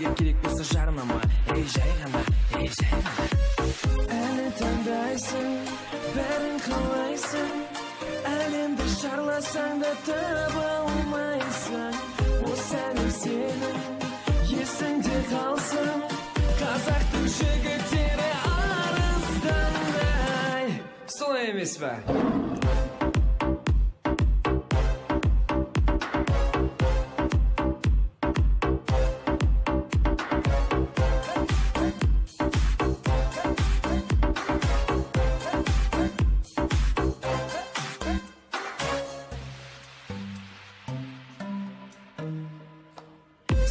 егер керек болса жарнама. Ей жай ғана, ей жай ғана. Әлі таңдайсың, бәрін қалайсың, әлемді шарласаң да таба алмайсың. Осы әлем сенің есіңде қалсың, қазақтың жігіттері арыстандай. Солай емес па?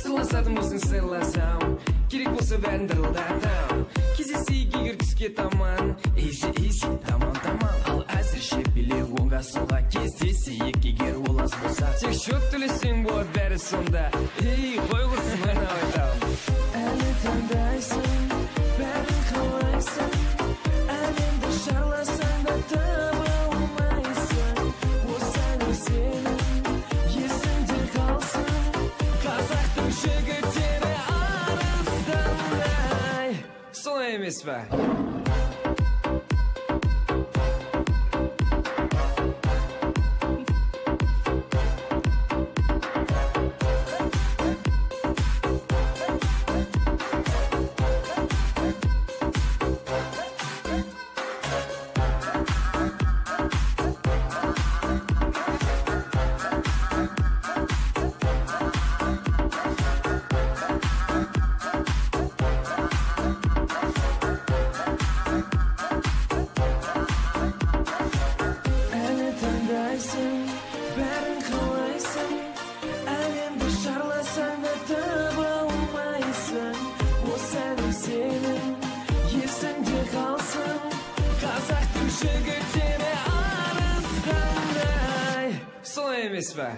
Сырласатын болсын сырласам, керек болса бәрін дырылдатам. Кездесейік егер түске таман, изи, таман. Ал әзірше билеу оңға солға, кездесейік егер ол аз болса. Тек шөт төлесең болады бәрі сонда. Ей, қой құрсын айнап айтам. Әлі таңдайсың, бәрін қалайсың, әлемді шарласаң да таба алмайсың. Осы әлем сенің есіңде қалсың, қазақтың жігіттері арыстандай. Солай емес па? Бәрін қалайсың, әлемді шарласаң да таба алмайсың. Осы әлем сенің есіңде қалсың, қазақтың жігіттері арыстандай. Солай емес па?